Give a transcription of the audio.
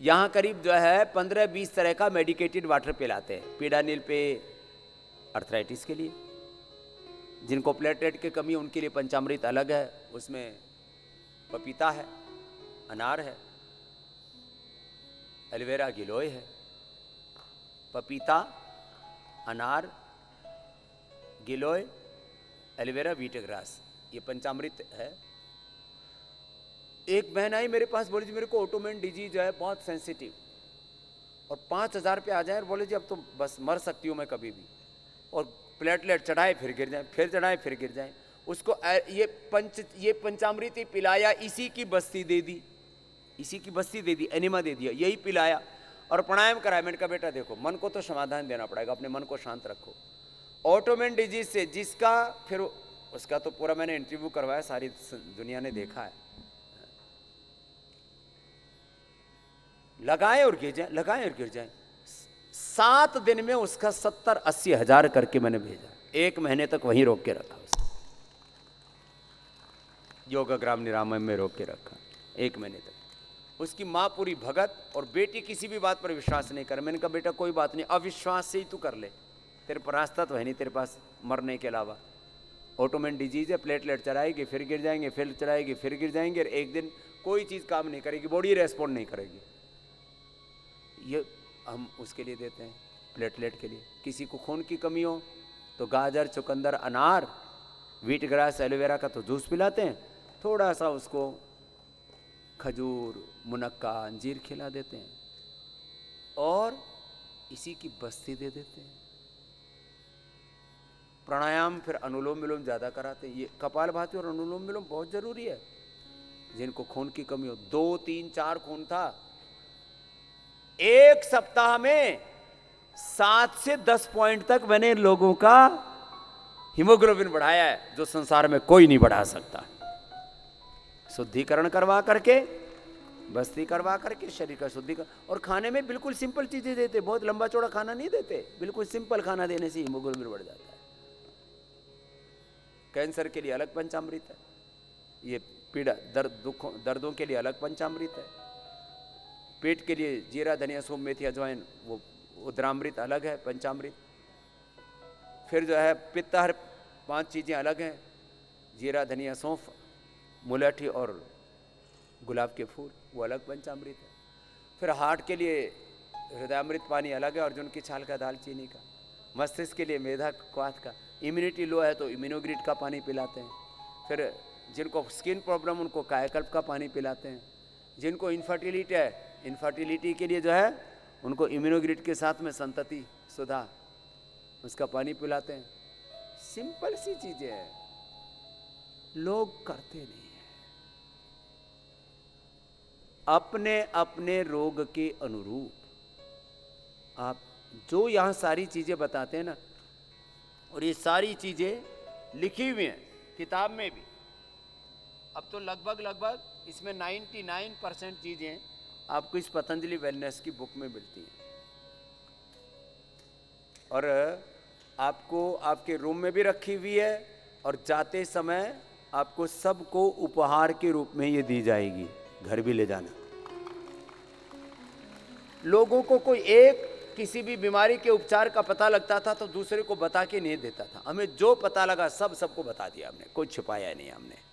यहाँ करीब जो है 15-20 तरह का मेडिकेटेड वाटर पिलाते हैं। पीडानिल पे अर्थराइटिस के लिए, जिनको प्लेटलेट की कमी है उनके लिए पंचामृत अलग है, उसमें पपीता है, अनार है, एलोवेरा गिलोय है। पपीता, अनार, गिलोय, एलोवेरा, वीटग्रास, ये पंचामृत है। एक बहन आई मेरे पास, बोली जी मेरे को ऑटोमेन डिजीज है, बहुत सेंसिटिव, और 5,000 रुपये आ जाए, और बोले जी अब तो बस मर सकती हूँ मैं कभी भी, और प्लेटलेट चढ़ाए फिर गिर जाए, फिर चढ़ाए फिर गिर जाए। उसको ये पंचामृत ही पिलाया, इसी की बस्ती दे दी, इसी की बस्ती दे दी, एनिमा दे दिया, यही पिलाया और प्राणायाम कराया। मैंने कहा बेटा देखो, मन को तो समाधान देना पड़ेगा, अपने मन को शांत रखो। ऑटोमेन डिजीज से जिसका, फिर उसका तो पूरा मैंने इंटरव्यू करवाया, सारी दुनिया ने देखा है, लगाए और गिर जाए, लगाए और गिर जाए। 7 दिन में उसका 70-80 हजार करके मैंने भेजा, 1 महीने तक वहीं रोक के रखा उसको, योगाग्राम निरामय में रोक के रखा 1 महीने तक। उसकी माँ पूरी भगत, और बेटी किसी भी बात पर विश्वास नहीं करे। मैंने कहा बेटा कोई बात नहीं, अविश्वास से ही तू कर ले, तेरे पर रास्ता तो है नहीं तेरे पास मरने के अलावा। ऑटोमेन डिजीज है, प्लेटलेट चढ़ाएगी फिर गिर जाएंगे, फिर चढ़ाएगी फिर गिर जाएंगे, और एक दिन कोई चीज़ काम नहीं करेगी, बॉडी रेस्पॉन्ड नहीं करेगी। ये हम उसके लिए देते हैं, प्लेटलेट के लिए। किसी को खून की कमी हो तो गाजर, चुकंदर, अनार, वीट ग्रास, एलोवेरा का तो जूस पिलाते हैं, थोड़ा सा उसको खजूर, मुनक्का, अंजीर खिला देते हैं, और इसी की बस्ती दे देते हैं। प्राणायाम फिर अनुलोम विलोम ज़्यादा कराते हैं। ये कपालभाति और अनुलोम विलोम बहुत ज़रूरी है जिनको खून की कमी हो। 2, 3, 4 खून था, 1 सप्ताह में 7 से 10 पॉइंट तक मैंने लोगों का हीमोग्लोबिन बढ़ाया है, जो संसार में कोई नहीं बढ़ा सकता। शुद्धिकरण करवा करके, बस्ती करवा करके शरीर का शुद्धिकरण, और खाने में बिल्कुल सिंपल चीजें देते, बहुत लंबा चौड़ा खाना नहीं देते, बिल्कुल सिंपल खाना देने से हीमोग्लोबिन बढ़ जाता है। कैंसर के लिए अलग पंचामृत है, ये पीड़ा दर्दों के लिए अलग पंचामृत है, पेट के लिए जीरा, धनिया, सौंफ, मेथी, अजवाइन, वो उद्रामृत अलग है पंचामृत। फिर जो है पित्तहर, 5 चीज़ें अलग हैं, जीरा, धनिया, सौंफ, मुलठी और गुलाब के फूल, वो अलग पंचामृत है। फिर हार्ट के लिए हृदयामृत पानी अलग है, अर्जुन की छाल का, दालचीनी का। मस्तिष्क के लिए मेधा क्वाथ का। इम्यूनिटी लो है तो इम्यूनोग्रिड का पानी पिलाते हैं। फिर जिनको स्किन प्रॉब्लम उनको कायाकल्प का पानी पिलाते हैं। जिनको इनफर्टिलिटी है, इनफर्टिलिटी के लिए जो है उनको इम्यूनोग्रिड के साथ में संतति सुधा, उसका पानी पिलाते हैं। सिंपल सी चीजें हैं, लोग करते नहीं है। अपने अपने रोग के अनुरूप आप जो यहाँ सारी चीजें बताते हैं ना, और ये सारी चीजें लिखी हुई हैं किताब में भी। अब तो लगभग इसमें 99% चीजें आपको इस पतंजलि वेलनेस की बुक में मिलती हैं, और आपको आपके रूम में भी रखी हुई है, और जाते समय आपको सबको उपहार के रूप में ये दी जाएगी, घर भी ले जाना। लोगों को कोई एक किसी भी बीमारी के उपचार का पता लगता था तो दूसरे को बता के नहीं देता था। हमें जो पता लगा सबको बता दिया हमने, कोई छुपाया नहीं हमने।